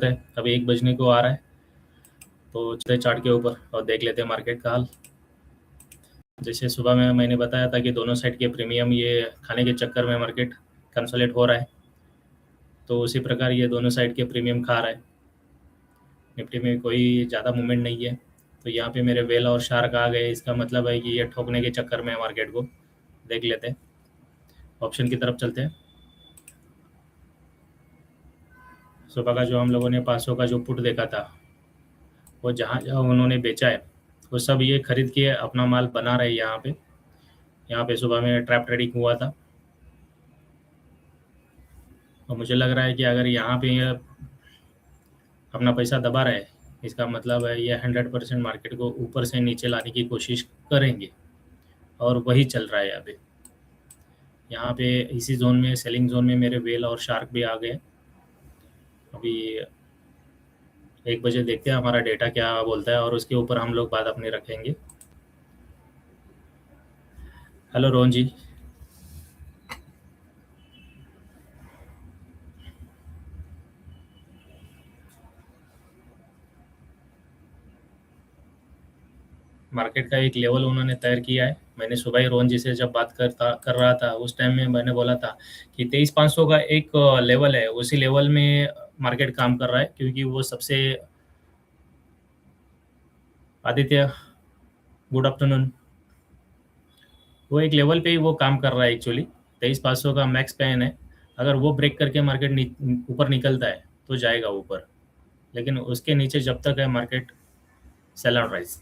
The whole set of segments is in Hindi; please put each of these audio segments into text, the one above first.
है, अभी 1 बजने को आ रहा है, तो चलते चार्ट के ऊपर और देख लेते हैं मार्केट का हाल। जैसे सुबह में मैंने बताया था कि दोनों साइड के प्रीमियम ये खाने के चक्कर में मार्केट कंसोलिडेट हो रहा है, तो उसी प्रकार ये दोनों साइड के प्रीमियम खा रहा है। निफ्टी में कोई ज़्यादा मूवमेंट नहीं है, तो यहाँ पे मेरे वेल और शार्क आ गए, इसका मतलब है कि ये ठोकने के चक्कर में है मार्केट को। देख लेते हैं, ऑप्शन की तरफ चलते हैं। सुबह का जो हम लोगों ने 500 का जो पुट देखा था, वो जहाँ जहाँ उन्होंने बेचा है वो सब ये खरीद के अपना माल बना रहे हैं यहाँ पे सुबह में ट्रैप ट्रेडिंग हुआ था, और मुझे लग रहा है कि अगर यहाँ पे ये अपना पैसा दबा रहे, इसका मतलब है ये 100% मार्केट को ऊपर से नीचे लाने की कोशिश करेंगे, और वही चल रहा है अभी। यहाँ पे इसी जोन में, सेलिंग जोन में मेरे वेल और शार्क भी आ गए। अभी 1 बजे देखते हैं हमारा डेटा क्या बोलता है, और उसके ऊपर हम लोग बात अपनी रखेंगे। हेलो रोहन जी। मार्केट का एक लेवल उन्होंने तय किया है। मैंने सुबह ही रोहन जी से जब बात कर रहा था, उस टाइम में मैंने बोला था कि 23,500 का एक लेवल है, उसी लेवल में मार्केट काम कर रहा है, क्योंकि वो सबसे आदित्य, गुड आफ्टरनून। वो एक लेवल पे ही वो काम कर रहा है एक्चुअली। 23,500 का मैक्स पैन है, अगर वो ब्रेक करके मार्केट ऊपर निकलता है तो जाएगा ऊपर, लेकिन उसके नीचे जब तक है मार्केट सेल ऑन राइज।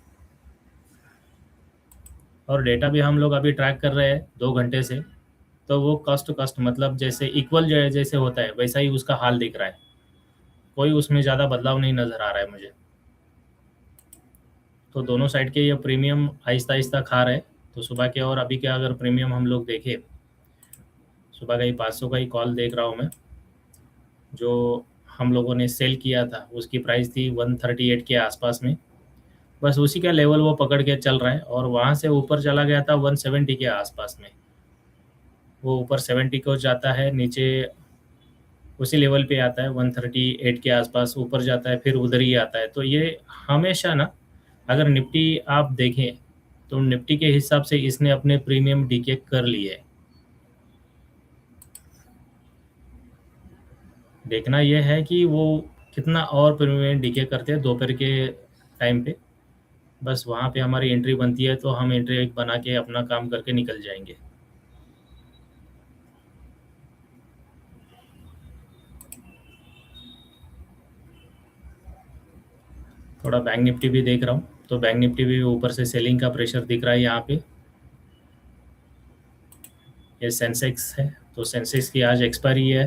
और डेटा भी हम लोग अभी ट्रैक कर रहे हैं 2 घंटे से, तो वो कॉस्ट टू कॉस्ट मतलब जैसे इक्वल जैसे होता है वैसा ही उसका हाल दिख रहा है, कोई उसमें ज़्यादा बदलाव नहीं नज़र आ रहा है मुझे। तो दोनों साइड के ये प्रीमियम आहिस्ता आहिस्ता खा रहे हैं। तो सुबह के और अभी के अगर प्रीमियम हम लोग देखें, सुबह का ही 500 का ही कॉल देख रहा हूँ मैं, जो हम लोगों ने सेल किया था उसकी प्राइस थी 138 के आसपास में। बस उसी का लेवल वो पकड़ के चल रहा है, और वहाँ से ऊपर चला गया था 170 के आसपास में। वो ऊपर 70 को जाता है, नीचे उसी लेवल पे आता है 138 के आसपास, ऊपर जाता है फिर उधर ही आता है। तो ये हमेशा ना, अगर निफ्टी आप देखें तो निफ्टी के हिसाब से इसने अपने प्रीमियम डीके कर लिए है। देखना यह है कि वो कितना और प्रीमियम डीके करते हैं दोपहर के टाइम पे। बस वहाँ पे हमारी एंट्री बनती है, तो हम एंट्री एक बना के अपना काम करके निकल जाएंगे। थोड़ा बैंक निफ्टी भी देख रहा हूँ, तो बैंक निफ्टी भी ऊपर से सेलिंग का प्रेशर दिख रहा है यहाँ पे। ये सेंसेक्स है, तो सेंसेक्स की आज एक्सपायरी है,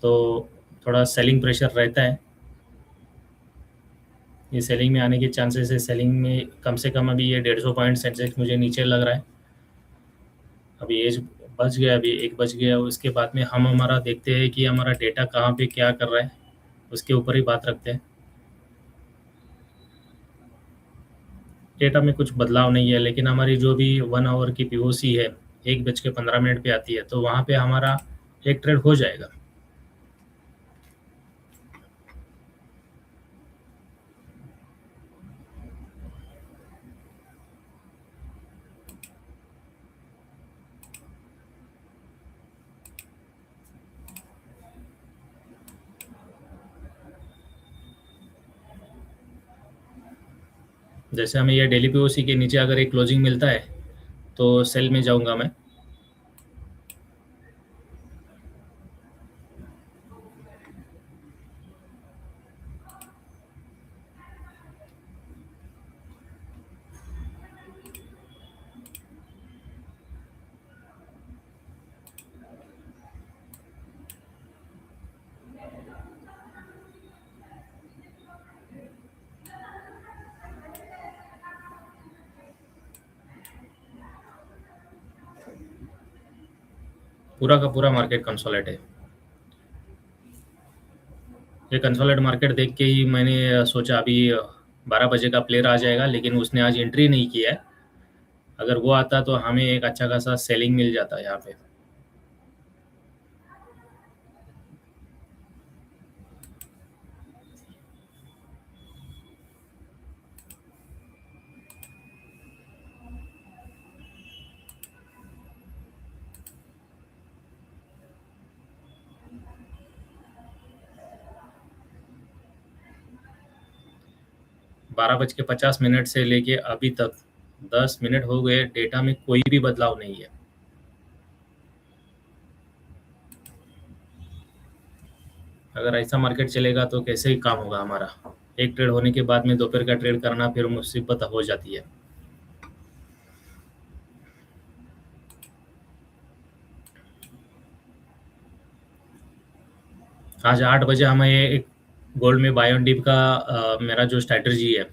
तो थोड़ा सेलिंग प्रेशर रहता है। ये सेलिंग में आने के चांसेस है, सेलिंग में कम से कम अभी ये 150 पॉइंट सेंसेक्स मुझे नीचे लग रहा है। अभी एज बच गया, अभी 1 बज गया, उसके बाद में हम हमारा देखते हैं कि हमारा डेटा कहाँ पे क्या कर रहा है, उसके ऊपर ही बात रखते हैं। डेटा में कुछ बदलाव नहीं है, लेकिन हमारी जो भी 1 आवर की पीओसी है 1 बज के 15 मिनट पे आती है, तो वहाँ पे हमारा एक ट्रेड हो जाएगा। जैसे हमें ये डेली पीओसी के नीचे अगर एक क्लोजिंग मिलता है तो सेल में जाऊंगा मैं। पूरा का पूरा मार्केट कंसोलिडेट है। ये कंसोलिडेट मार्केट देख के ही मैंने सोचा अभी 12 बजे का प्लेयर आ जाएगा, लेकिन उसने आज एंट्री नहीं किया है। अगर वो आता तो हमें एक अच्छा खासा सेलिंग मिल जाता यहाँ पे। 12:50 से लेके अभी तक 10 मिनट हो गए, डेटा में कोई भी बदलाव नहीं है। अगर ऐसा मार्केट चलेगा तो कैसे ही काम होगा हमारा। एक ट्रेड होने के बाद में दोपहर का ट्रेड करना फिर मुसीबत हो जाती है। आज 8 बजे हमें एक गोल्ड में बाय ऑन डिप का मेरा जो स्ट्रैटेजी है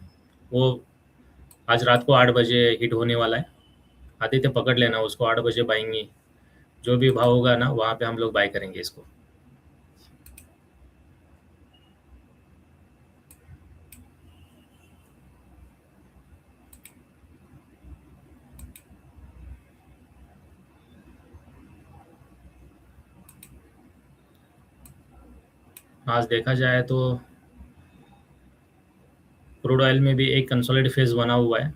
वो आज रात को 8 बजे हिट होने वाला है। आदित्य पकड़ लेना उसको, 8 बजे बाएंगे। जो भी भाव होगा ना वहाँ पे हम लोग बाय करेंगे इसको। आज देखा जाए तो क्रूड ऑयल में भी एक कंसोलिडेट फेज बना हुआ है,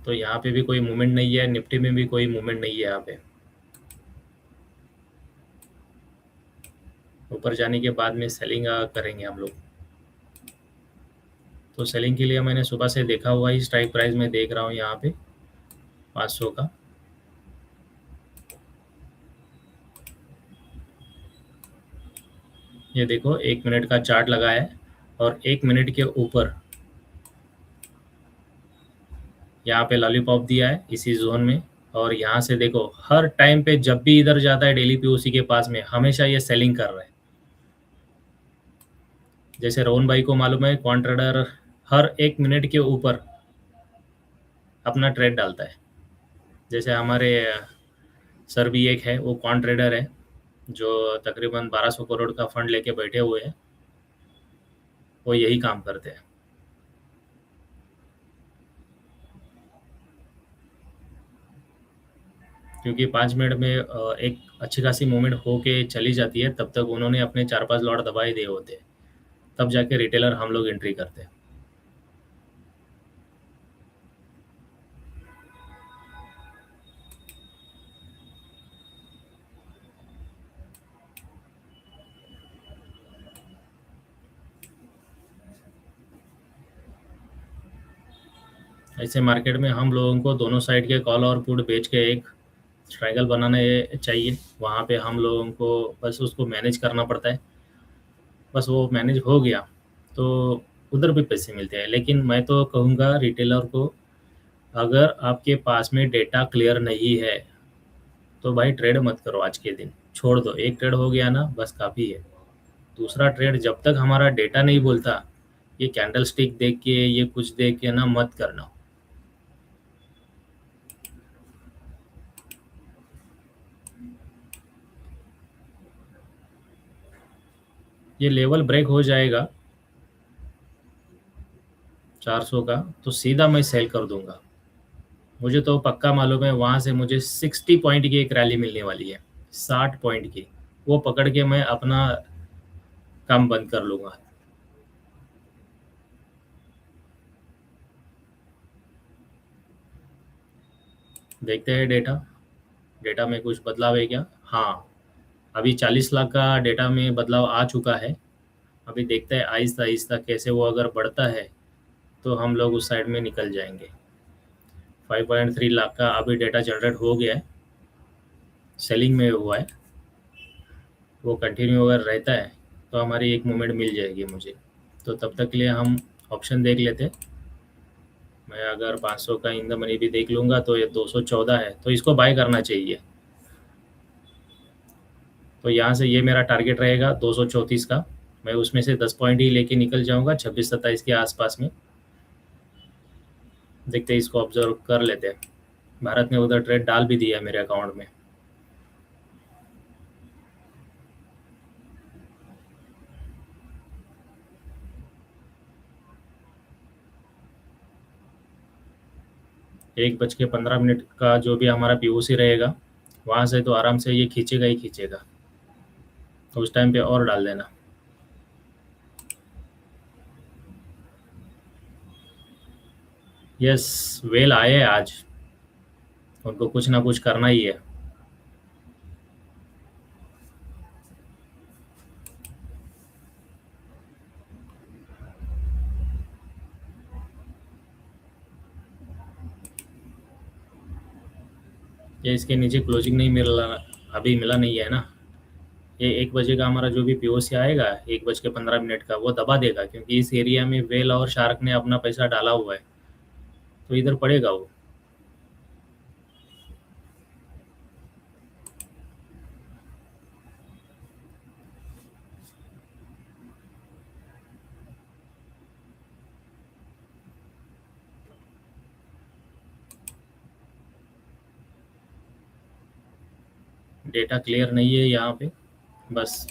तो यहाँ पे भी कोई मूवमेंट नहीं है। निफ्टी में भी कोई मूवमेंट नहीं है यहाँ पे। ऊपर जाने के बाद में सेलिंग करेंगे हम लोग। तो सेलिंग के लिए मैंने सुबह से देखा हुआ ही स्ट्राइक प्राइस में देख रहा हूँ यहाँ पे 500 का। ये देखो 1 मिनट का चार्ट लगा है और 1 मिनट के ऊपर यहाँ पे लॉलीपॉप दिया है इसी जोन में। और यहाँ से देखो हर टाइम पे जब भी इधर जाता है डेली पे उसी के पास में हमेशा ये सेलिंग कर रहा है। जैसे रोहन भाई को मालूम है, क्वांट ट्रेडर हर 1 मिनट के ऊपर अपना ट्रेड डालता है। जैसे हमारे सर भी एक है, वो क्वांट ट्रेडर है जो तकरीबन 1200 करोड़ का फंड लेके बैठे हुए हैं। वो यही काम करते हैं। क्योंकि 5 मिनट में एक अच्छी खासी मूवमेंट होके चली जाती है, तब तक उन्होंने अपने 4-5 लॉट दबाए दिए होते हैं, तब जाके रिटेलर हम लोग एंट्री करते हैं। ऐसे मार्केट में हम लोगों को दोनों साइड के कॉल और पुट बेच के एक ट्रायंगल बनाना चाहिए। वहाँ पे हम लोगों को बस उसको मैनेज करना पड़ता है। बस वो मैनेज हो गया तो उधर भी पैसे मिलते हैं। लेकिन मैं तो कहूँगा रिटेलर को, अगर आपके पास में डेटा क्लियर नहीं है तो भाई ट्रेड मत करो। आज के दिन छोड़ दो। एक ट्रेड हो गया ना बस काफ़ी है। दूसरा ट्रेड जब तक हमारा डेटा नहीं बोलता, ये कैंडल स्टिक देख के ये कुछ देख के ना मत करना। ये लेवल ब्रेक हो जाएगा 400 का तो सीधा मैं सेल कर दूंगा। मुझे तो पक्का मालूम है वहाँ से मुझे 60 पॉइंट की एक रैली मिलने वाली है, 60 पॉइंट की। वो पकड़ के मैं अपना काम बंद कर लूँगा। देखते हैं डेटा। डेटा में कुछ बदलाव है क्या? हाँ, अभी 40 लाख का डेटा में बदलाव आ चुका है। अभी देखते हैं आहिस्ता आहिस्ता कैसे वो अगर बढ़ता है तो हम लोग उस साइड में निकल जाएंगे। 5.3 लाख का अभी डेटा जनरेट हो गया है, सेलिंग में हुआ है। वो कंटिन्यू अगर रहता है तो हमारी एक मूवमेंट मिल जाएगी मुझे। तो तब तक के लिए हम ऑप्शन देख लेते हैं। मैं अगर 500 का इन द मनी भी देख लूँगा तो ये 214 है, तो इसको बाय करना चाहिए। तो यहाँ से ये मेरा टारगेट रहेगा 234 का। मैं उसमें से 10 पॉइंट ही लेके निकल जाऊँगा 26-27 के आसपास में। देखते हैं, इसको ऑब्जर्व कर लेते हैं। भारत ने उधर ट्रेड डाल भी दिया है मेरे अकाउंट में। एक बज के 15 मिनट का जो भी हमारा पीओसी रहेगा वहाँ से तो आराम से ये खींचेगा ही खींचेगा। तो उस टाइम पे और डाल देना। यस, वेल आए हैं आज, उनको कुछ ना कुछ करना ही है। ये इसके नीचे क्लोजिंग नहीं मिल रहा, अभी मिला नहीं है ना। ये 1 बजे का हमारा जो भी पीओसी आएगा, 1 बज के 15 मिनट का, वो दबा देगा, क्योंकि इस एरिया में वेल और शार्क ने अपना पैसा डाला हुआ है, तो इधर पड़ेगा वो। डेटा क्लियर नहीं है यहाँ पे, बस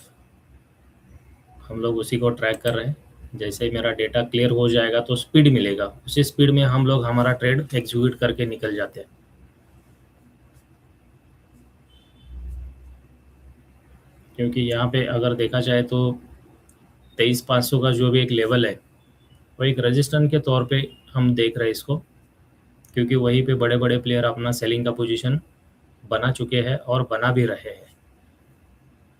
हम लोग उसी को ट्रैक कर रहे हैं। जैसे ही मेरा डेटा क्लियर हो जाएगा तो स्पीड मिलेगा, उसी स्पीड में हम लोग हमारा ट्रेड एग्जीक्यूट करके निकल जाते हैं। क्योंकि यहाँ पे अगर देखा जाए तो 23,500 का जो भी एक लेवल है, वो एक रजिस्टेंस के तौर पे हम देख रहे हैं इसको। क्योंकि वहीं पे बड़े बड़े प्लेयर अपना सेलिंग का पोजीशन बना चुके हैं और बना भी रहे हैं।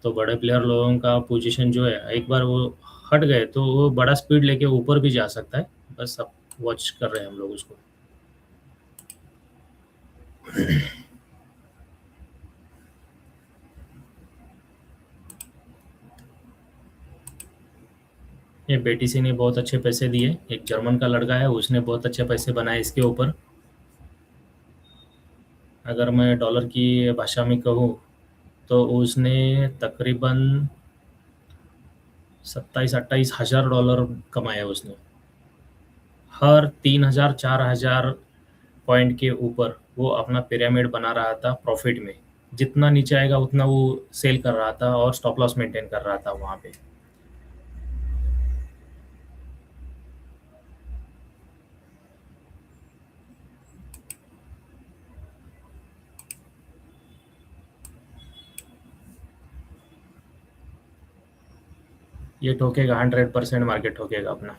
तो बड़े प्लेयर लोगों का पोजीशन जो है, एक बार वो हट गए तो वो बड़ा स्पीड लेके ऊपर भी जा सकता है। बस अब वॉच कर रहे हैं हम लोग उसको। ये बेटीसी ने बहुत अच्छे पैसे दिए, एक जर्मन का लड़का है, उसने बहुत अच्छे पैसे बनाए इसके ऊपर। अगर मैं डॉलर की भाषा में कहूँ तो उसने तकरीबन 27-28 हज़ार डॉलर कमाया उसने। हर 3,000-4,000 पॉइंट के ऊपर वो अपना पिरामिड बना रहा था प्रॉफिट में। जितना नीचे आएगा उतना वो सेल कर रहा था और स्टॉप लॉस मेंटेन कर रहा था वहाँ पे। ये ठोकेगा, 100% मार्केट ठोकेगा अपना।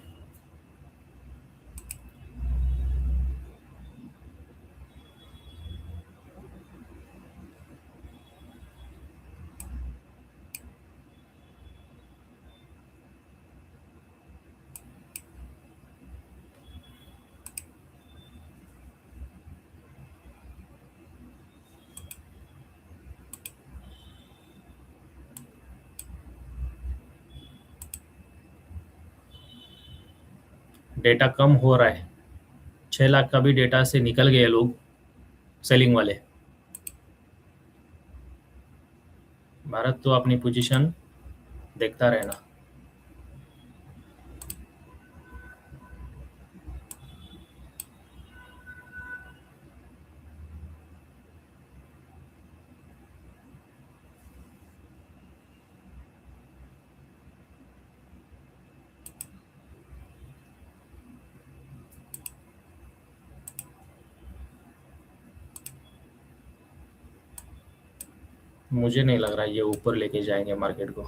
डेटा कम हो रहा है, 6 लाख का भी डेटा से निकल गए लोग सेलिंग वाले। भारत तो अपनी पोजीशन देखता रहना। मुझे नहीं लग रहा ये ऊपर लेके जाएंगे मार्केट को।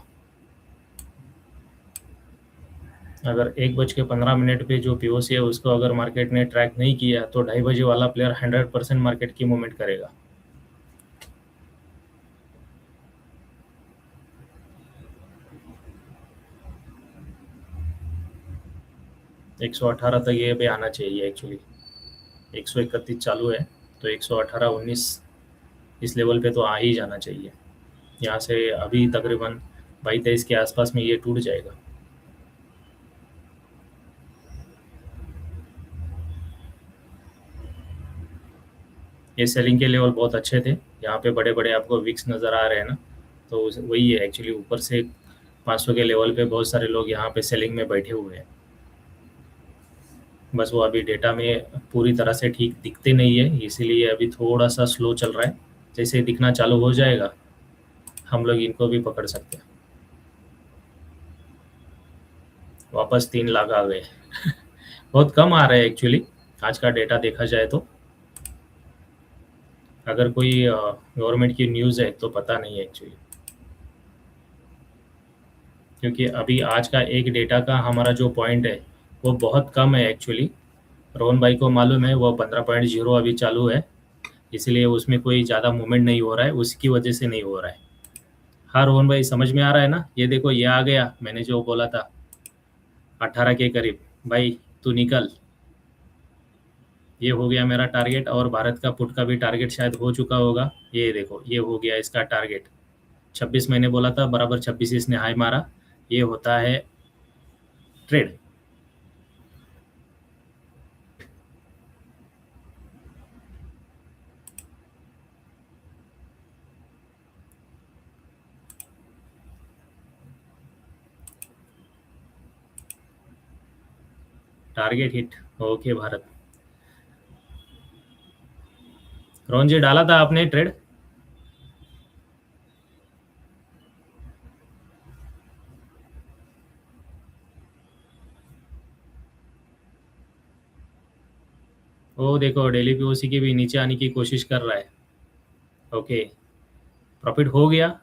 अगर 1 बज के 15 मिनट पे जो पीओसी है उसको अगर मार्केट ने ट्रैक नहीं किया तो 2:30 बजे वाला प्लेयर 100% मार्केट की मूवमेंट करेगा। 118 तक ये पे आना चाहिए एक्चुअली। 131 चालू है, तो 118-19 इस लेवल पे तो आ ही जाना चाहिए। यहाँ से अभी तकरीबन 22-23 के आसपास में ये टूट जाएगा। ये सेलिंग के लेवल बहुत अच्छे थे। यहाँ पे बड़े बड़े आपको विक्स नज़र आ रहे हैं ना, तो वही है एक्चुअली। ऊपर से 500 के लेवल पे बहुत सारे लोग यहाँ पे सेलिंग में बैठे हुए हैं। बस वो अभी डेटा में पूरी तरह से ठीक दिखते नहीं है, इसीलिए अभी थोड़ा सा स्लो चल रहा है। जैसे ही दिखना चालू हो जाएगा हम लोग इनको भी पकड़ सकते हैं। वापस 3 लाख आ गए। बहुत कम आ रहे हैं एक्चुअली आज का डेटा देखा जाए तो। अगर कोई गवर्नमेंट की न्यूज़ है तो पता नहीं है एक्चुअली। क्योंकि अभी आज का एक डेटा का हमारा जो पॉइंट है वो बहुत कम है एक्चुअली। रोहन भाई को मालूम है वो 15.0 अभी चालू है, इसलिए उसमें कोई ज़्यादा मूवमेंट नहीं हो रहा है, उसकी वजह से नहीं हो रहा है। हाँ रोहन भाई, समझ में आ रहा है ना? ये देखो ये आ गया, मैंने जो बोला था 18 के करीब। भाई तू निकल। ये हो गया मेरा टारगेट, और भारत का पुट का भी टारगेट शायद हो चुका होगा। ये देखो, ये हो गया इसका टारगेट। 26 मैंने बोला था, बराबर 26 इसने हाई मारा। ये होता है trade. Target hit. Okay Bharat. Rohan ji, डाला था आपने ट्रेड? वो देखो, डेली पीओसी की भी नीचे आने की कोशिश कर रहा है। ओके, प्रॉफिट हो गया।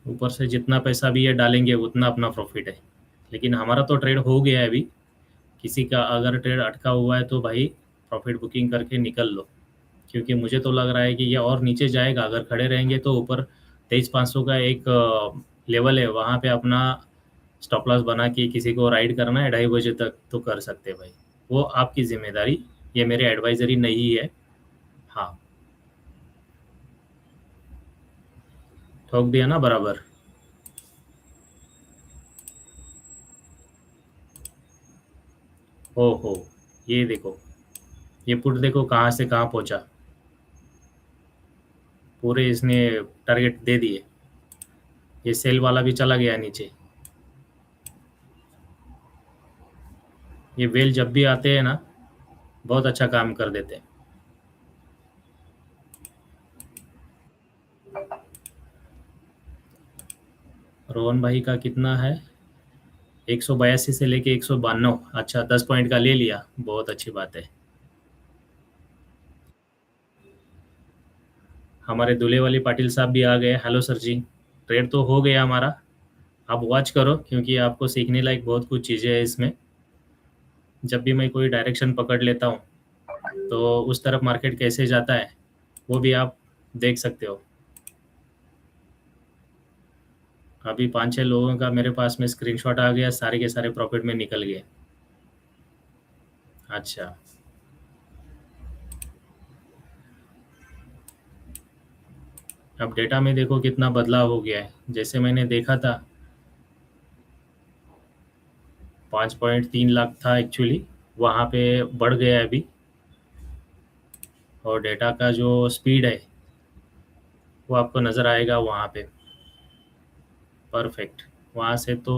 ऊपर से जितना पैसा भी ये डालेंगे उतना अपना प्रॉफिट है। लेकिन हमारा तो ट्रेड हो गया है अभी। किसी का अगर ट्रेड अटका हुआ है तो भाई प्रॉफिट बुकिंग करके निकल लो, क्योंकि मुझे तो लग रहा है कि ये और नीचे जाएगा। अगर खड़े रहेंगे तो ऊपर 23,500 का एक लेवल है, वहाँ पे अपना स्टॉप लॉस बना के किसी को राइड करना है 2:30 बजे तक तो कर सकते हैं भाई। वो आपकी जिम्मेदारी, ये मेरी एडवाइजरी नहीं है। हाँ, ठोक दिया ना बराबर। ओहो, ये देखो, ये पुट देखो कहाँ से कहाँ पहुंचा। पूरे इसने टारगेट दे दिए। ये सेल वाला भी चला गया नीचे। ये वेल जब भी आते हैं ना, बहुत अच्छा काम कर देते हैं। रोहन भाई का कितना है? 182 से लेके 192। अच्छा, 10 पॉइंट का ले लिया, बहुत अच्छी बात है। हमारे दूल्हे वाले पाटिल साहब भी आ गए। हेलो सर जी। ट्रेड तो हो गया हमारा। आप वॉच करो, क्योंकि आपको सीखने लायक बहुत कुछ चीज़ें हैं इसमें। जब भी मैं कोई डायरेक्शन पकड़ लेता हूँ तो उस तरफ मार्केट कैसे जाता है वो भी आप देख सकते हो। अभी 5-6 लोगों का मेरे पास में स्क्रीनशॉट आ गया, सारे के सारे प्रॉफिट में निकल गए। अच्छा, अब डेटा में देखो कितना बदलाव हो गया है। जैसे मैंने देखा था 5.3 लाख था एक्चुअली, वहाँ पे बढ़ गया है अभी। और डेटा का जो स्पीड है वो आपको नज़र आएगा वहाँ पे। परफेक्ट। वहाँ से तो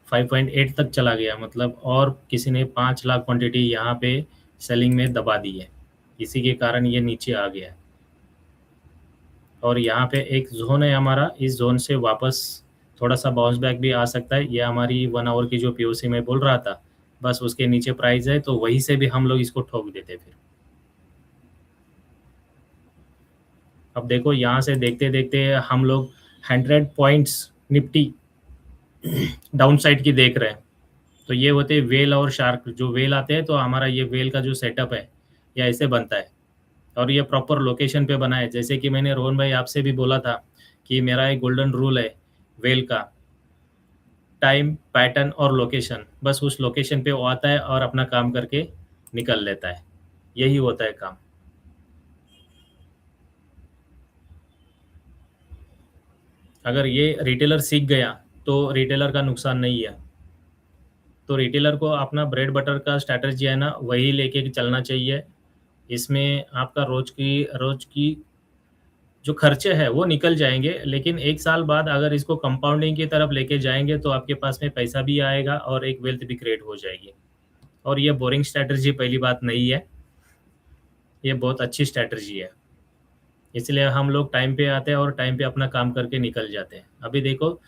5.8 तक चला गया, मतलब और किसी ने 5 लाख क्वांटिटी यहाँ पे सेलिंग में दबा दी है। इसी के कारण ये नीचे आ गया है। और यहाँ पे एक जोन है हमारा, इस जोन से वापस थोड़ा सा बाउंस बैक भी आ सकता है। ये हमारी 1 आवर की जो पीओसी में बोल रहा था, बस उसके नीचे प्राइस है, तो वहीं से भी हम लोग इसको ठोक देते फिर। अब देखो, यहाँ से देखते देखते हम लोग 100 पॉइंट्स निफ्टी डाउन साइड की देख रहे हैं। तो ये होते हैं वेल और शार्क। जो वेल आते हैं तो हमारा ये वेल का जो सेटअप है ये ऐसे बनता है, और ये प्रॉपर लोकेशन पे बना है। जैसे कि मैंने रोहन भाई आपसे भी बोला था कि मेरा एक गोल्डन रूल है वेल का, टाइम, पैटर्न और लोकेशन। बस उस लोकेशन पे वो आता है और अपना काम करके निकल लेता है। यही होता है काम। अगर ये रिटेलर सीख गया तो रिटेलर का नुकसान नहीं है। तो रिटेलर को अपना ब्रेड बटर का स्ट्रैटेजी है ना, वही लेके चलना चाहिए। इसमें आपका रोज की जो खर्चे हैं वो निकल जाएंगे, लेकिन 1 साल बाद अगर इसको कंपाउंडिंग की तरफ लेके जाएंगे तो आपके पास में पैसा भी आएगा और एक वेल्थ भी क्रिएट हो जाएगी। और ये बोरिंग स्ट्रैटेजी पहली बात नहीं है, ये बहुत अच्छी स्ट्रैटेजी है। इसलिए हम लोग टाइम पे आते हैं और टाइम पे अपना काम करके निकल जाते हैं। अभी देखो,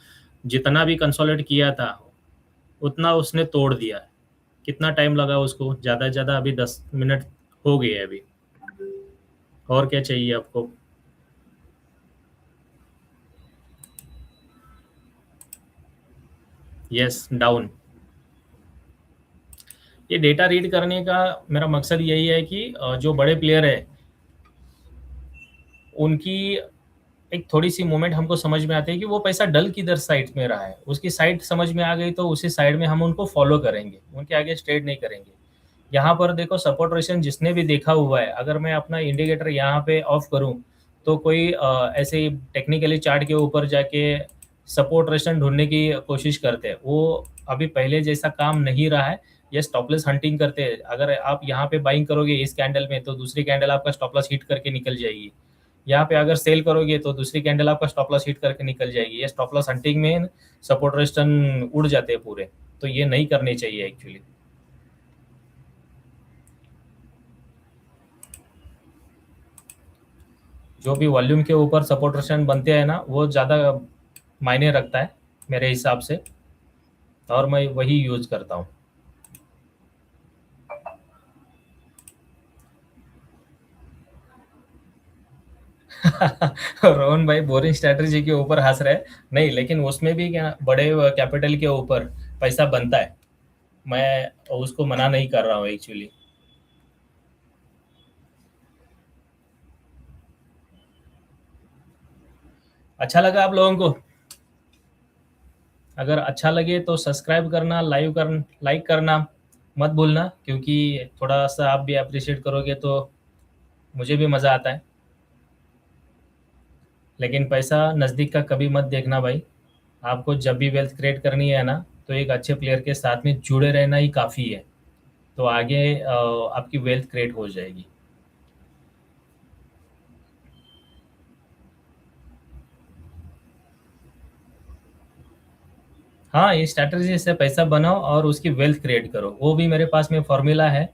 जितना भी कंसोलिडेट किया था उतना उसने तोड़ दिया। कितना टाइम लगा उसको? ज़्यादा से ज़्यादा अभी 10 मिनट हो गए हैं अभी। और क्या चाहिए आपको? Yes, down. ये डेटा रीड करने का मेरा मकसद यही है कि जो बड़े प्लेयर है उनकी एक थोड़ी-सी मूवमेंट हमको समझ में आती है कि वो पैसा डल किधर साइड में रहा है। उसकी साइड समझ में आ गई तो उसी साइड में हम उनको फ़ॉलो करेंगे, उनके आगे ट्रेड नहीं करेंगे। यहाँ पर देखो सपोर्ट रेशन जिसने भी देखा हुआ है, अगर मैं अपना इंडिकेटर यहाँ पे ऑफ करूँ, तो कोई ऐसे ही टेक्निकली चार्ट के ऊपर जाके सपोर्ट रेशन ढूँढने की कोशिश करते हैं। वो अभी पहले जैसा काम नहीं रहा है, ये स्टॉप लॉस हंटिंग करते हैं। अगर आप यहाँ पे बाइंग करोगे इस कैंडल में, तो दूसरी कैंडल आपका स्टॉप लॉस हिट करके निकल जाएगी। यहाँ पे अगर सेल करोगे तो दूसरी कैंडल आपका स्टॉप लॉस हिट करके निकल जाएगी। ये स्टॉप लॉस हंटिंग में सपोर्ट रेजिस्टेंस उड़ जाते हैं पूरे, तो ये नहीं करनी चाहिए एक्चुअली। जो भी वॉल्यूम के ऊपर सपोर्ट रेजिस्टेंस बनते हैं ना, वो ज़्यादा मायने रखता है मेरे हिसाब से, और मैं वही यूज़ करता हूँ। रोहन भाई बोरिंग स्ट्रैटेजी के ऊपर हंस रहे हैं। नहीं, लेकिन उसमें भी क्या बड़े कैपिटल के ऊपर पैसा बनता है। मैं उसको मना नहीं कर रहा हूँ एक्चुअली। अच्छा लगा आप लोगों को? अगर अच्छा लगे तो सब्सक्राइब करना, लाइक करना मत भूलना, क्योंकि थोड़ा सा आप भी अप्रिशिएट करोगे तो मुझे भी मज़ा आता है। लेकिन पैसा नज़दीक का कभी मत देखना भाई। आपको जब भी वेल्थ क्रिएट करनी है ना, तो एक अच्छे प्लेयर के साथ में जुड़े रहना ही काफ़ी है। तो आगे आपकी वेल्थ क्रिएट हो जाएगी। हाँ, ये स्ट्रैटेजी से पैसा बनाओ और उसकी वेल्थ क्रिएट करो। वो भी मेरे पास में फॉर्मूला है,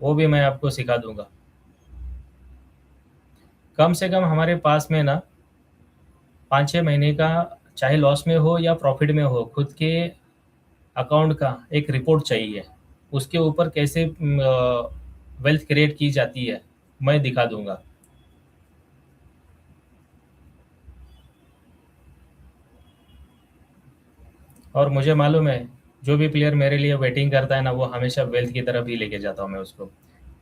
वो भी मैं आपको सिखा दूंगा। कम से कम हमारे पास में ना 5-6 महीने का, चाहे लॉस में हो या प्रॉफिट में हो, खुद के अकाउंट का एक रिपोर्ट चाहिए। उसके ऊपर कैसे वेल्थ क्रिएट की जाती है, मैं दिखा दूंगा। और मुझे मालूम है, जो भी प्लेयर मेरे लिए वेटिंग करता है ना, वो हमेशा वेल्थ की तरफ ही लेके जाता हूँ मैं उसको।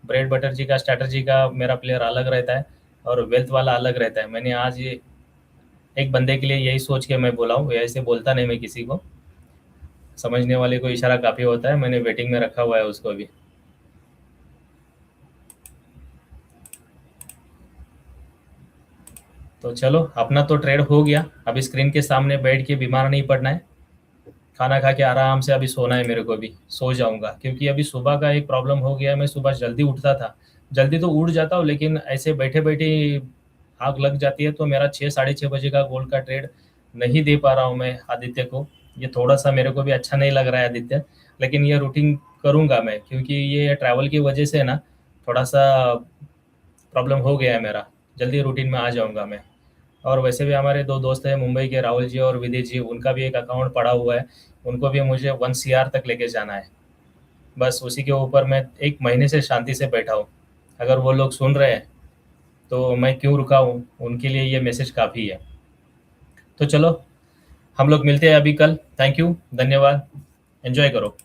ब्रेड बटर जी का स्ट्रैटेजी का मेरा प्लेयर अलग रहता है और वेल्थ वाला अलग रहता है। मैंने आज ये एक बंदे के लिए यही सोच के मैं बोला हूँ, ऐसे बोलता नहीं मैं किसी को। समझने वाले को इशारा काफ़ी होता है, मैंने वेटिंग में रखा हुआ है उसको भी। तो चलो, अपना तो ट्रेड हो गया। अभी स्क्रीन के सामने बैठ के बीमार नहीं पड़ना है। खाना खा के आराम से अभी सोना है, मेरे को भी सो जाऊंगा, क्योंकि अभी सुबह का एक प्रॉब्लम हो गया है। मैं सुबह जल्दी उठता था, जल्दी तो उठ जाता हूँ, लेकिन ऐसे बैठे बैठे आग लग जाती है। तो मेरा 6-6:30 बजे का गोल्ड का ट्रेड नहीं दे पा रहा हूँ मैं आदित्य को। ये थोड़ा सा मेरे को भी अच्छा नहीं लग रहा है आदित्य, लेकिन ये रूटीन करूँगा मैं, क्योंकि ये ट्रैवल की वजह से ना थोड़ा सा प्रॉब्लम हो गया है मेरा। जल्दी रूटीन में आ जाऊँगा मैं। और वैसे भी हमारे दो दोस्त हैं मुंबई के, राहुल जी और विदेश जी, उनका भी एक अकाउंट पड़ा हुआ है। उनको भी मुझे 1 CR तक लेके जाना है। बस उसी के ऊपर मैं 1 महीने से शांति से बैठा हूँ। अगर वो लोग सुन रहे हैं तो मैं क्यों रुका हूँ, उनके लिए ये मैसेज काफ़ी है। तो चलो, हम लोग मिलते हैं अभी कल। थैंक यू, धन्यवाद। एंजॉय करो।